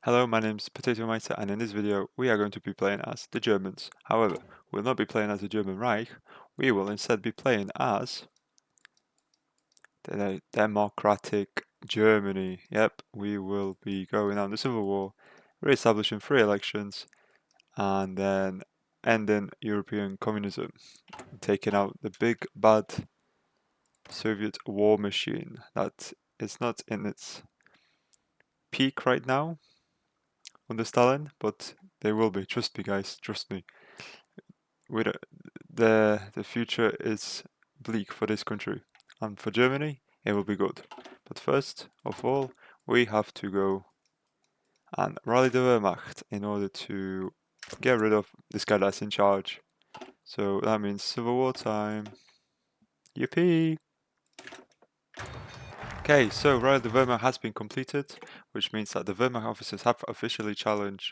Hello, my name's Potato Miter, and in this video we are going to be playing as the Germans. However, we'll not be playing as the German Reich, we will instead be playing as the Democratic Germany. Yep, we will be going on the Civil War, re-establishing free elections, and then ending European communism, taking out the big bad Soviet war machine that is not in its peak right now under Stalin, but they will be. Trust me, guys. Trust me. We don't, the future is bleak for this country, and for Germany it will be good. But first of all, we have to go and rally the Wehrmacht in order to get rid of this guy that's in charge. So that means Civil War time. Yippee! Okay, so rally the Wehrmacht has been completed, which means that the Wehrmacht officers have officially challenged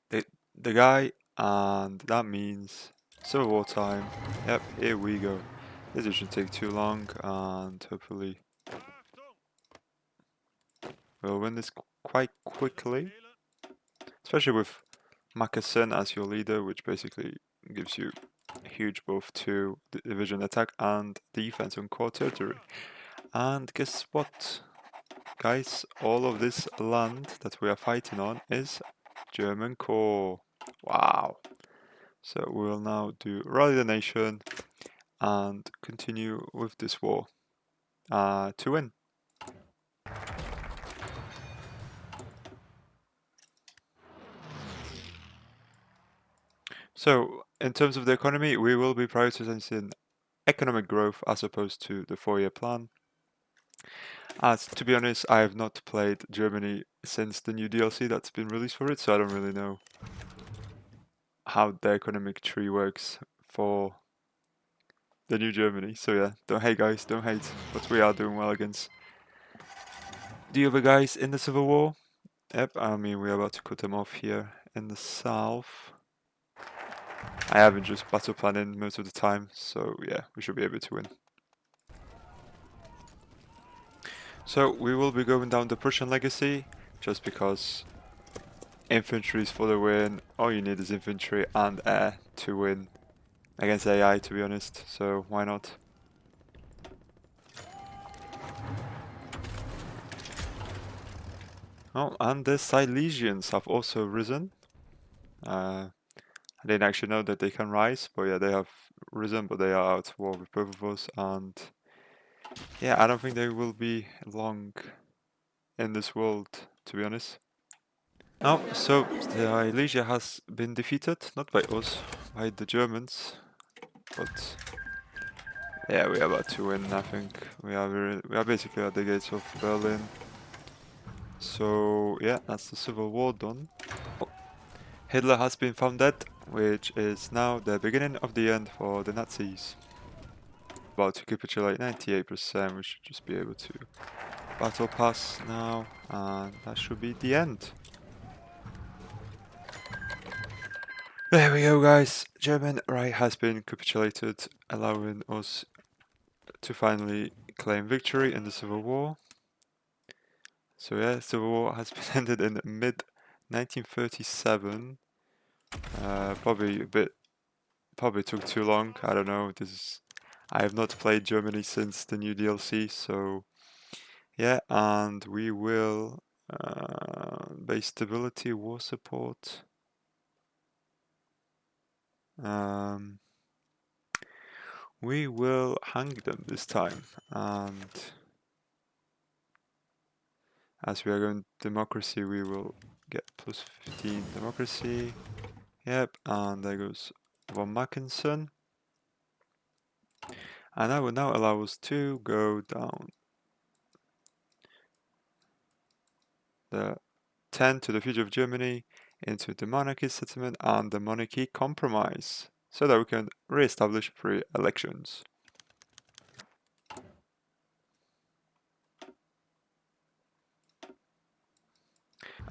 the guy, and that means Civil War time. Yep, here we go. This shouldn't take too long, and hopefully we'll win this quite quickly. Especially with Mackerson as your leader, which basically gives you a huge buff to the division attack and defense on core territory. And guess what, guys? All of this land that we are fighting on is German core. Wow. So we will now do Rally the Nation and continue with this war to win. So in terms of the economy, we will be prioritizing economic growth as opposed to the 4-year plan. As to be honest, I have not played Germany since the new DLC that's been released for it, so I don't really know how the economic tree works for the new Germany. So yeah, don't hate, guys, don't hate, but we are doing well against the other guys in the Civil War. Yep, I mean we're about to cut them off here in the south. I haven't just battle planning most of the time, so yeah, we should be able to win. So we will be going down the Prussian legacy, just because infantry is for the win. All you need is infantry and air to win against AI, to be honest, so why not? Oh, and the Silesians have also risen. I didn't actually know that they can rise, but yeah, they have risen, but they are at war with both of us, and yeah, I don't think they will be long in this world, to be honest. Oh, so the Silesia has been defeated, not by us, by the Germans, but yeah, we are about to win. I think we are basically at the gates of Berlin. So yeah, that's the Civil War done. Oh, Hitler has been found dead, which is now the beginning of the end for the Nazis. About to capitulate 98%. We should just be able to battle pass now, and that should be the end. There we go, guys. German Reich has been capitulated, allowing us to finally claim victory in the Civil War. So yeah, Civil War has been ended in mid 1937. Probably took too long. I don't know. I have not played Germany since the new DLC, so yeah. And we will base stability, war support. We will hang them this time, and as we are going democracy, we will get plus 15 democracy. Yep, and there goes von Mackensen. And that will now allow us to go down the 10 to the future of Germany into the monarchy settlement and the monarchy compromise, so that we can re-establish free elections.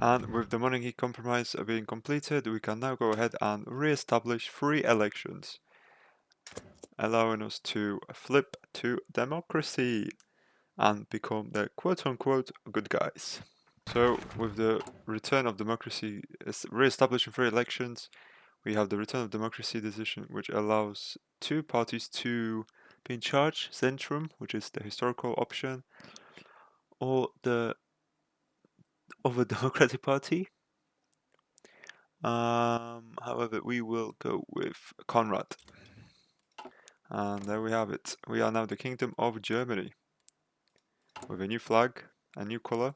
And with the monarchy compromise being completed, we can now go ahead and re-establish free elections, allowing us to flip to democracy and become the quote-unquote good guys. So with the return of democracy, re-establishing free elections, we have the return of democracy decision, which allows two parties to be in charge: Zentrum, which is the historical option, or the other Democratic Party. However, we will go with Conrad. And there we have it. We are now the Kingdom of Germany with a new flag, a new color.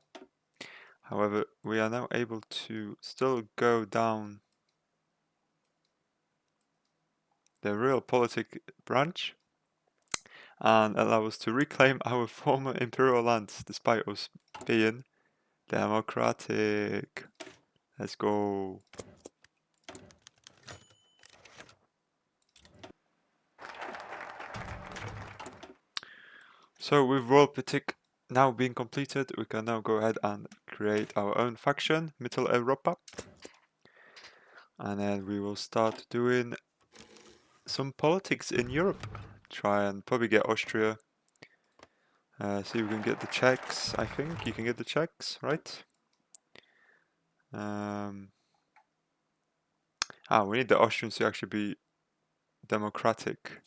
However, we are now able to still go down the real politic branch and allow us to reclaim our former imperial lands despite us being democratic. Let's go. So with World Politik now being completed, we can now go ahead and create our own faction, Mitteleuropa. And then we will start doing some politics in Europe. Try and probably get Austria. See if we can get the Czechs. I think you can get the Czechs, right? We need the Austrians to actually be democratic.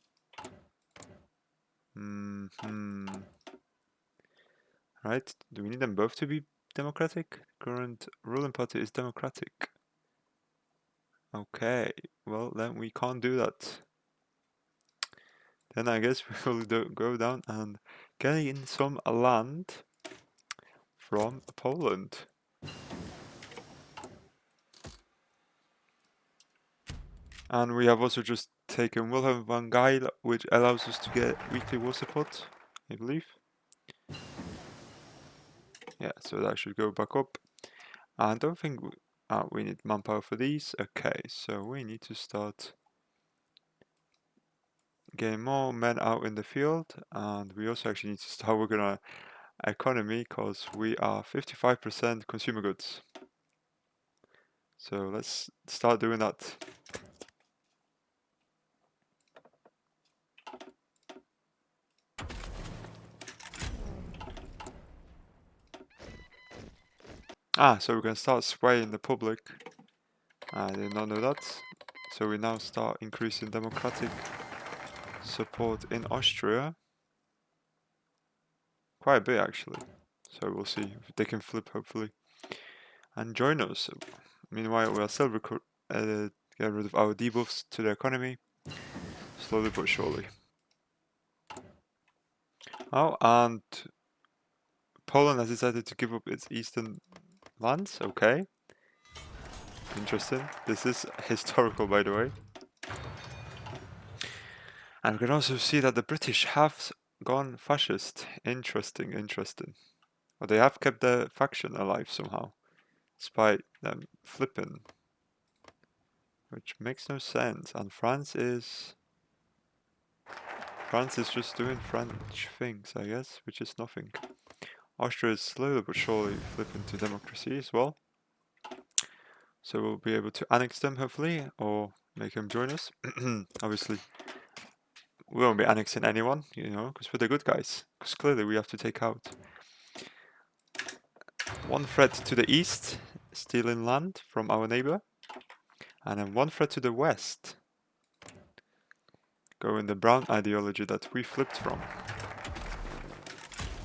Right? Do we need them both to be democratic? Current ruling party is democratic. Okay, well then we can't do that. Then I guess we will go down and gain some land from Poland. And we have also just taken Wilhelm van Gaal, which allows us to get weekly war support, I believe. Yeah, so that should go back up. I don't think we need manpower for these. Okay, so we need to start getting more men out in the field, and we also actually need to start working on our economy because we are 55% consumer goods. So let's start doing that. So we can start swaying the public. I did not know that. So we now start increasing democratic support in Austria. Quite a bit actually. So we'll see if they can flip hopefully and join us. Meanwhile, we are still get rid of our debuffs to the economy, slowly but surely. Oh, and Poland has decided to give up its eastern lands. Okay. Interesting. This is historical, by the way. And we can also see that the British have gone fascist. Interesting, interesting. But they have kept the faction alive somehow, despite them flipping. Which makes no sense. And France is just doing French things, I guess, which is nothing. Austria is slowly but surely flipping to democracy as well. So we'll be able to annex them, hopefully, or make them join us. Obviously, we won't be annexing anyone, you know, because we're the good guys. Because clearly we have to take out one threat to the east, stealing land from our neighbor, and then one threat to the west, going the brown ideology that we flipped from.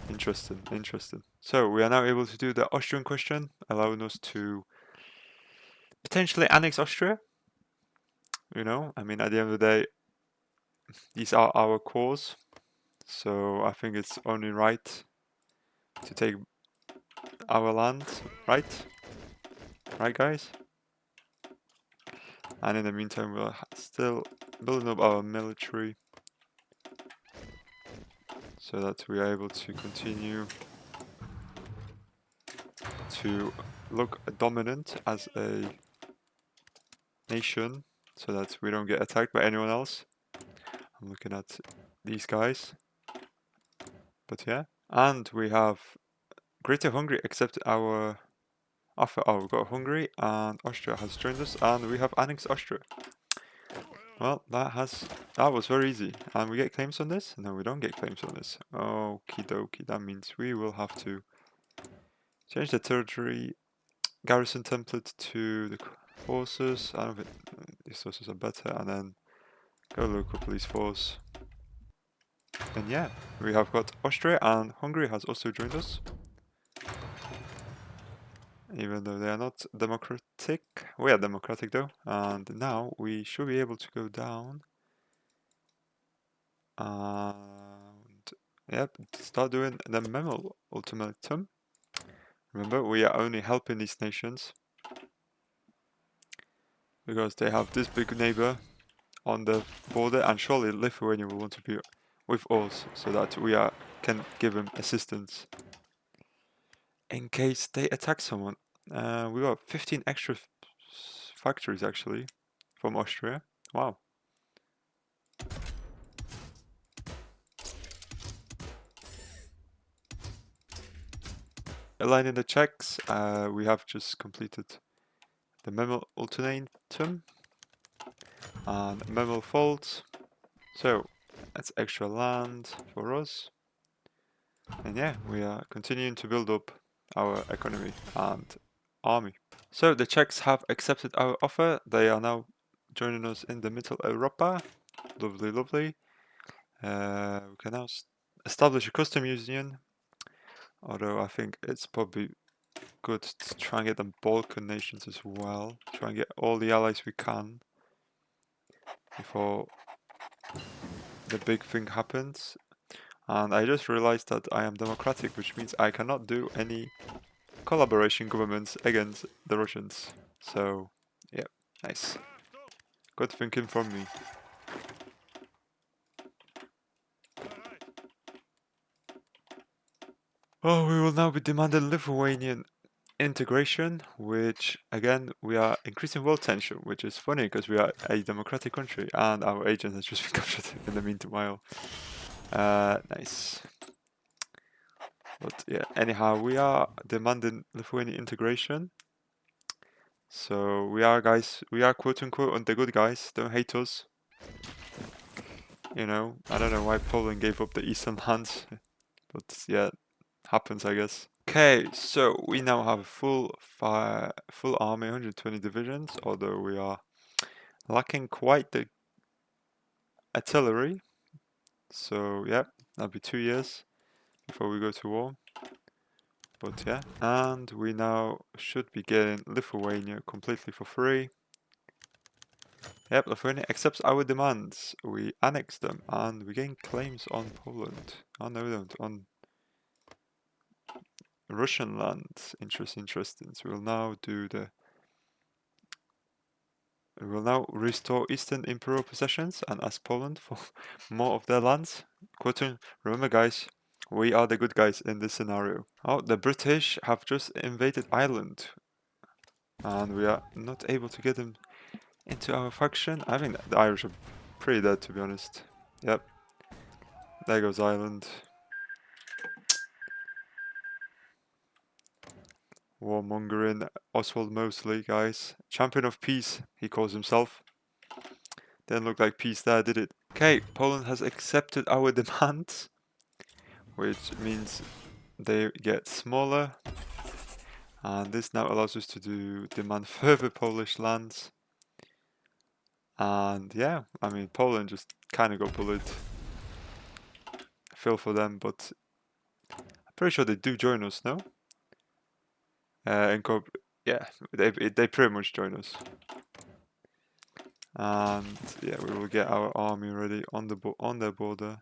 Interesting, interesting. So we are now able to do the Austrian question, allowing us to potentially annex Austria. You know, I mean, at the end of the day, these are our cores, so I think it's only right to take our land, right? Right, guys? And in the meantime, we're still building up our military so that we are able to continue to look dominant as a nation so that we don't get attacked by anyone else. I'm looking at these guys. But yeah. And we have Greater Hungary accepted our offer. Oh, we've got Hungary and Austria has joined us and we have annexed Austria. Well, that was very easy. And we get claims on this? No, we don't get claims on this. Okie dokie. That means we will have to Change the territory garrison template to the forces. I don't think these sources are better. And then go local police force. And yeah, we have got Austria, and Hungary has also joined us. Even though they are not democratic. We are democratic though. And now we should be able to go down. And yep, start doing the Memel ultimatum. Remember, we are only helping these nations because they have this big neighbor on the border, and surely Lithuania will want to be with us so that we can give them assistance in case they attack someone. We got 15 extra factories actually from Austria. Wow. Aligning the Czechs, we have just completed the Memel ultimatum and Memel fault. So that's extra land for us. And yeah, we are continuing to build up our economy and army. So the Czechs have accepted our offer. They are now joining us in the Middle Europa. Lovely, lovely. We can now establish a custom union. Although I think it's probably good to try and get the Balkan nations as well. Try and get all the allies we can before the big thing happens. And I just realized that I am democratic, which means I cannot do any collaboration governments against the Russians. So, yeah, nice. Good thinking from me. Oh, we will now be demanding Lithuanian integration, which again we are increasing world tension, which is funny because we are a democratic country and our agent has just been captured in the meanwhile. Nice. But yeah, anyhow, we are demanding Lithuanian integration. So we are guys, we are quote unquote on the good guys. Don't hate us. You know, I don't know why Poland gave up the eastern lands, but yeah, happens I guess. Okay, so we now have a full army, 120 divisions, although we are lacking quite the artillery. So yeah, that'll be 2 years before we go to war. But yeah, and we now should be getting Lithuania completely for free. Yep, Lithuania accepts our demands. We annex them and we gain claims on Poland. Oh no, we don't. On Russian lands. Interesting. So we'll now do the. We will now restore Eastern Imperial possessions and ask Poland for more of their lands. Quoting, remember guys, we are the good guys in this scenario. Oh, the British have just invaded Ireland. And we are not able to get them into our faction. I think the Irish are pretty dead, to be honest. Yep. There goes Ireland. Warmongering Oswald Mosley, guys. Champion of peace, he calls himself. Didn't look like peace there, did it? Okay, Poland has accepted our demands, which means they get smaller. And this now allows us to demand further Polish lands. And yeah, I mean, Poland just kind of got bullied. I feel for them, but I'm pretty sure they do join us, no? Yeah, they pretty much join us. And yeah, we will get our army ready on their border,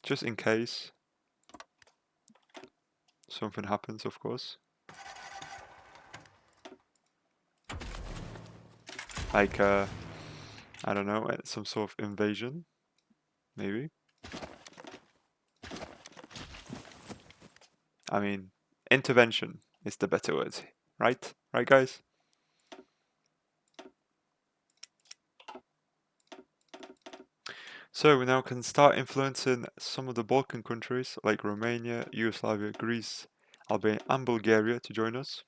just in case something happens, of course. Like I don't know, some sort of invasion, maybe. I mean, intervention is the better word, right? Right, guys? So we now can start influencing some of the Balkan countries like Romania, Yugoslavia, Greece, Albania, and Bulgaria to join us.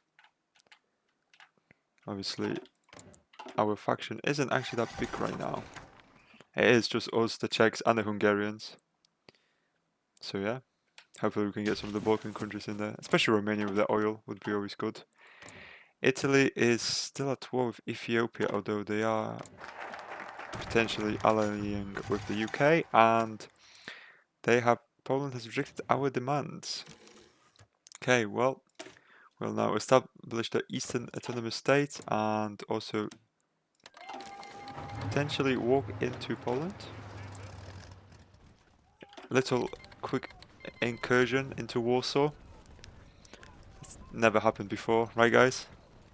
Obviously, our faction isn't actually that big right now. It is just us, the Czechs, and the Hungarians. So yeah. Hopefully we can get some of the Balkan countries in there, especially Romania with the oil would be always good. Italy is still at war with Ethiopia, although they are potentially allying with the UK, and Poland has rejected our demands. Okay, well, we'll now establish the Eastern Autonomous State and also potentially walk into Poland. Little quick incursion into Warsaw. It's never happened before, right guys?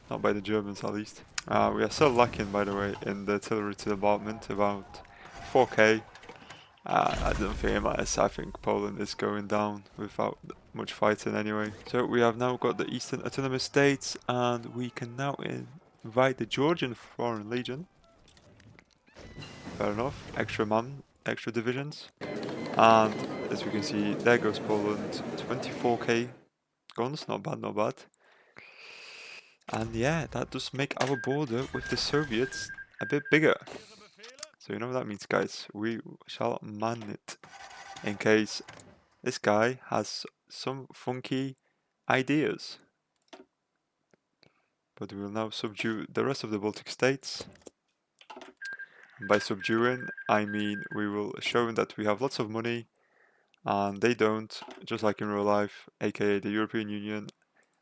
Not by the Germans at least. We are still lacking, by the way, in the artillery department, about 4k. I don't think it matters. I think Poland is going down without much fighting anyway. So we have now got the Eastern Autonomous States, and we can now invite the Georgian Foreign Legion. Fair enough. Extra man, extra divisions. And as we can see, there goes Poland. 24k guns, not bad, not bad. And yeah, that does make our border with the Soviets a bit bigger. So you know what that means, guys. We shall man it in case this guy has some funky ideas. But we will now subdue the rest of the Baltic states. And by subduing, I mean we will show them that we have lots of money and they don't, just like in real life, aka the European Union,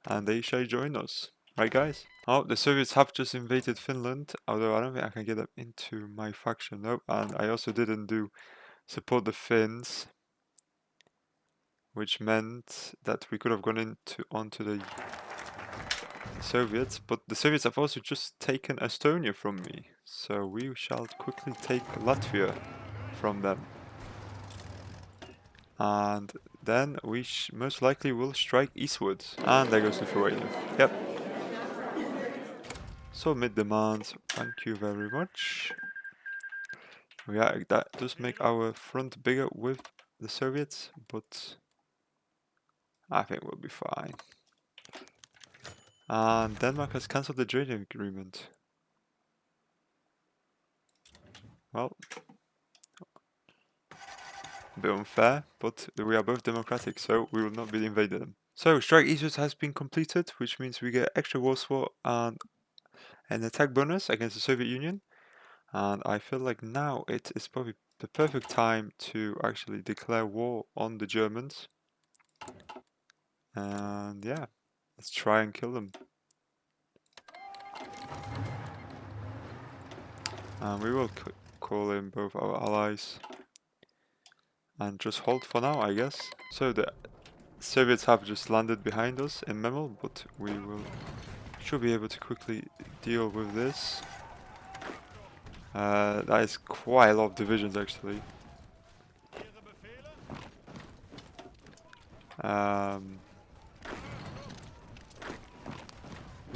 and they shall join us. Right, guys? Oh, the Soviets have just invaded Finland, although I don't think I can get them into my faction. Nope, and I also didn't do support the Finns, which meant that we could have gone onto the Soviets, but the Soviets have also just taken Estonia from me, so we shall quickly take Latvia from them. And then we most likely will strike eastwards. And there goes Lithuania. Yep. Submit demands. Thank you very much. Yeah, that does make our front bigger with the Soviets, but I think we'll be fine. And Denmark has cancelled the trading agreement. Well, a bit unfair, but we are both democratic, so we will not be invaded. So, strike eastwards has been completed, which means we get extra war support and an attack bonus against the Soviet Union. And I feel like now it is probably the perfect time to actually declare war on the Germans. And yeah, let's try and kill them. And we will call in both our allies. And just hold for now, I guess. So the Soviets have just landed behind us in Memel, but we should be able to quickly deal with this. That is quite a lot of divisions actually. But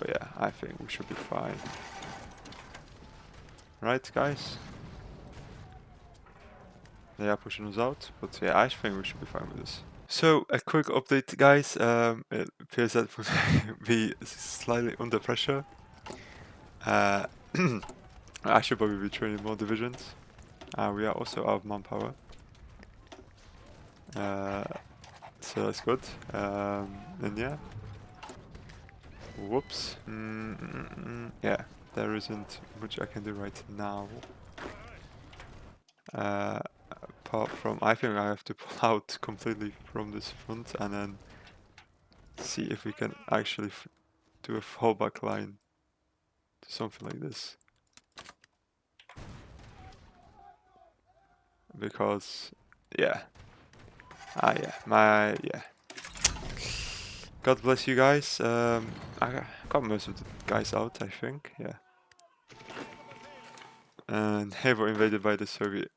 yeah, I think we should be fine. Right, guys? They are pushing us out, but yeah, I think we should be fine with this. So, a quick update, guys. It appears that we'll be slightly under pressure. I should probably be training more divisions. We are also out of manpower. So that's good. And yeah. Whoops. Yeah, there isn't much I can do right now. Apart from, I think I have to pull out completely from this front and then see if we can actually do a fallback line to something like this. Because, yeah. Yeah. God bless you guys. I got most of the guys out, I think, yeah. And they were invaded by the Soviet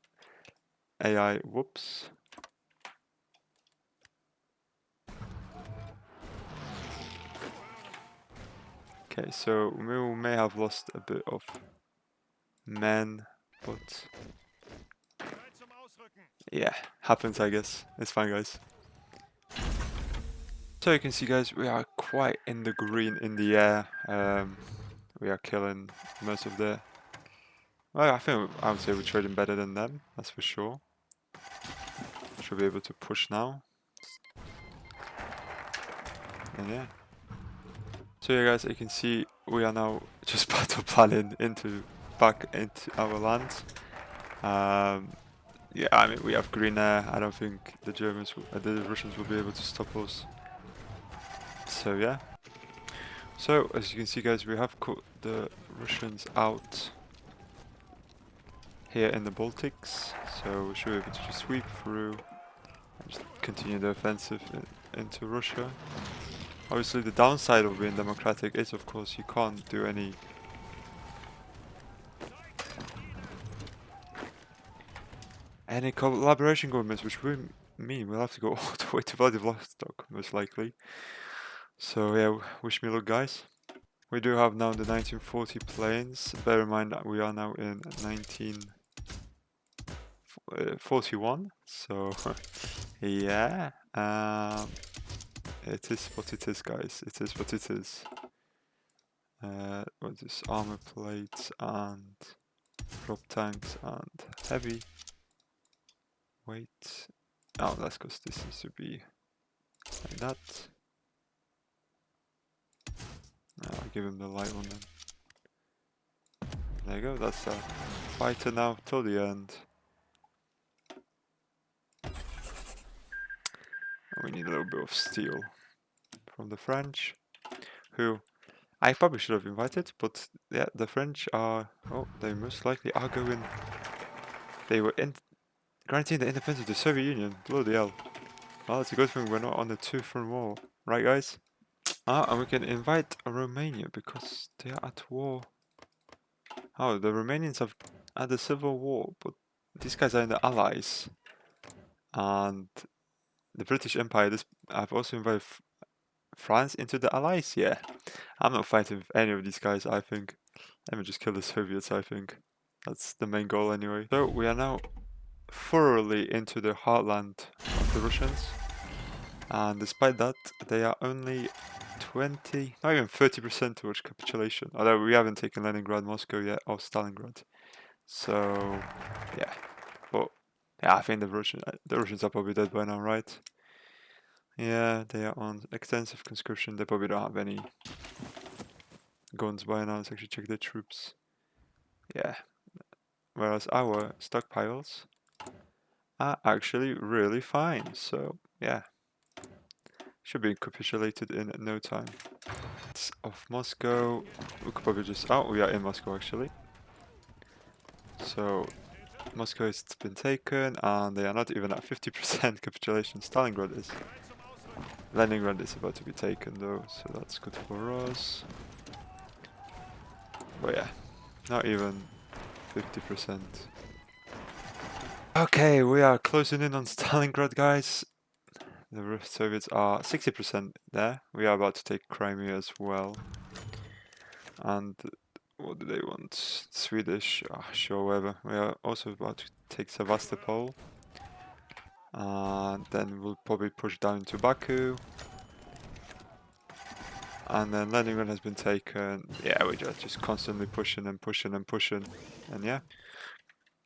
AI, whoops. Okay, so we may have lost a bit of men, but yeah, happens I guess. It's fine, guys. So you can see, guys, we are quite in the green in the air. We are killing most of the... Well, I would say we're trading better than them, that's for sure. Should be able to push now. And yeah. So yeah guys, you can see we are now just battle planning back into our lands. Yeah, I mean we have green air. I don't think the the Russians will be able to stop us. So yeah. So as you can see guys, we have cut the Russians out here in the Baltics. So we should be able to just sweep through and just continue the offensive into Russia. Obviously the downside of being democratic is of course you can't do any collaboration governments, which will mean we'll have to go all the way to Vladivostok most likely. So yeah, wish me luck guys. We do have now the 1940 planes. Bear in mind that we are now in 1941. So yeah, it is what it is, guys. It is what it is. What is armor plates and prop tanks and heavy weight. Oh, that's because this needs to be like that. I'll give him the light one then. There you go, that's a fighter now till the end. And we need a little bit of steel from the French, who I probably should have invited, but yeah, the French are, oh, they most likely are going, they were granting the independence of the Soviet Union, bloody hell. Well, it's a good thing we're not on the two-front war, right guys? Ah, and we can invite Romania because they are at war. Oh, the Romanians have had a civil war, but these guys are in the Allies. And the British Empire, I've also invited France into the Allies, yeah. I'm not fighting with any of these guys, I think. Let me just kill the Soviets, I think. That's the main goal anyway. So we are now thoroughly into the heartland of the Russians. And despite that, they are only 20, not even 30% towards capitulation. Although we haven't taken Leningrad, Moscow yet, or Stalingrad. So, yeah. But, yeah, I think the Russians are probably dead by now, right? Yeah, they are on extensive conscription. They probably don't have any guns by now. Let's actually check their troops. Yeah. Whereas our stockpiles are actually really fine. So, yeah. Should be capitulated in no time. It's of Moscow. We could probably just... Oh, we are in Moscow actually. So, Moscow has been taken and they are not even at 50% capitulation. Stalingrad is. Leningrad is about to be taken though, so that's good for us. But yeah, not even 50%. Okay, we are closing in on Stalingrad, guys. The Soviets are 60% there. We are about to take Crimea as well. And what do they want? Swedish? Sure, whatever. We are also about to take Sevastopol. And then we'll probably push down into Baku. And then Leningrad has been taken. Yeah, we're just constantly pushing and pushing and pushing. And yeah.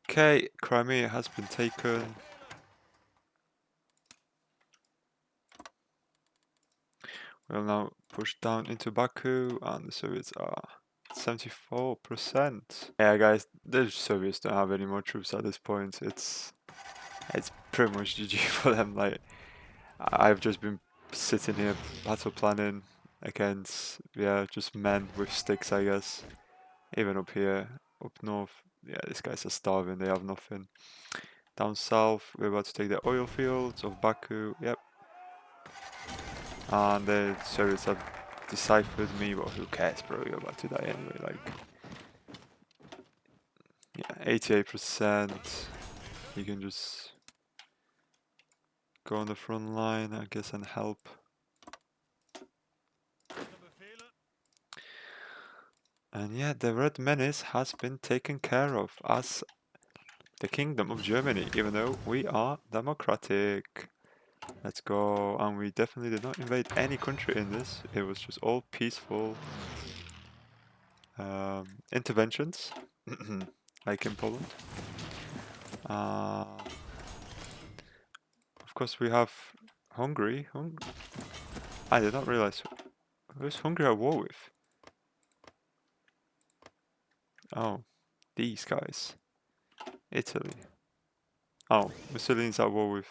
Okay, Crimea has been taken. We'll now push down into Baku, and the Soviets are 74%. Yeah, guys, the Soviets don't have any more troops at this point. It's pretty much GG for them. Like, I've just been sitting here battle planning against, yeah, just men with sticks, I guess. Even up here, up north, yeah, these guys are starving. They have nothing. Down south, we're about to take the oil fields of Baku. Yep. And the Soviets have deciphered me, but who cares, bro? You're about to die anyway. Like, yeah, 88%. You can just go on the front line, I guess, and help. And yeah, the Red Menace has been taken care of as the Kingdom of Germany, even though we are democratic. Let's go. And we definitely did not invade any country in this. It was just all peaceful interventions, like in Poland. Of course, we have Hungary. I did not realize. Who's Hungary at war with? Oh, these guys. Italy. Oh, Mussolini's at war with.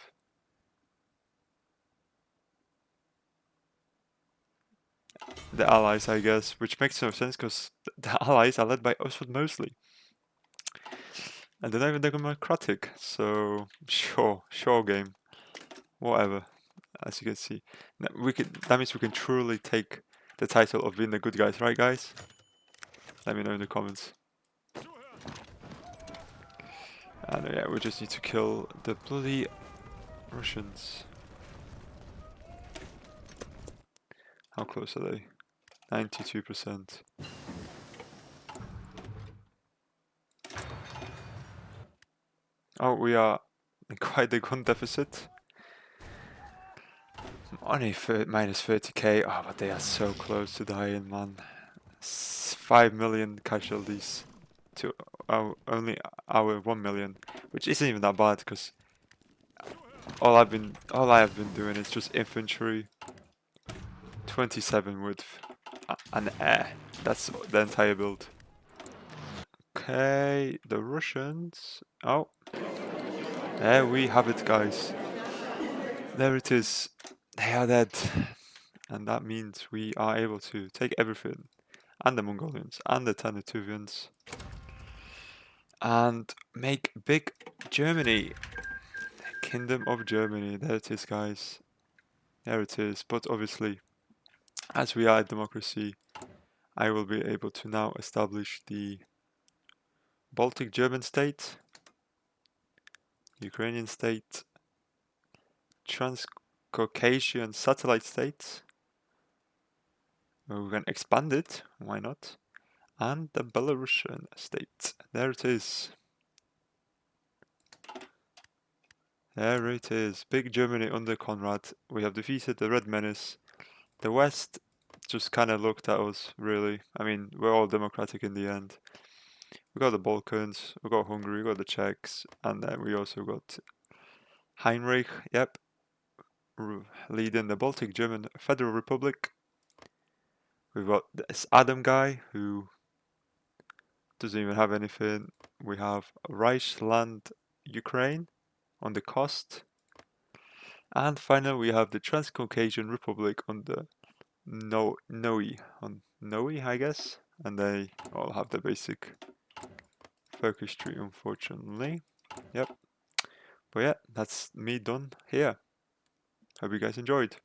The Allies, I guess, which makes no sense because the Allies are led by Oswald Mosley. And they're not even democratic, so sure game. Whatever, as you can see. That means we can truly take the title of being the good guys, right guys? Let me know in the comments. And yeah, we just need to kill the bloody Russians. How close are they? 92%. Oh, we are in quite a gun deficit. Only minus 30k. Oh, but they are so close to dying, man. 5 million casualties to only our 1 million, which isn't even that bad because all I have been doing is just infantry. 27 with an air. That's the entire build. Okay, the Russians. Oh, there we have it, guys. There it is. They are dead. And that means we are able to take everything. And the Mongolians. And the Tanatuvians. And make big Germany. Kingdom of Germany. There it is, guys. There it is. But obviously, as we are a democracy, I will be able to now establish the Baltic German state, Ukrainian state, Transcaucasian satellite states. We can expand it, why not? And the Belarusian state. There it is. There it is. Big Germany under Conrad. We have defeated the Red Menace. The West just kind of looked at us, really. I mean, we're all democratic in the end. We got the Balkans, we got Hungary, we got the Czechs, and then we also got Heinrich, yep, leading the Baltic German Federal Republic. We've got this Adam guy who doesn't even have anything. We have Reichsland Ukraine on the coast. And finally we have the Transcaucasian Republic on the Noe, I guess. And they all have the basic focus tree, unfortunately. Yep. But yeah, that's me done here. Hope you guys enjoyed.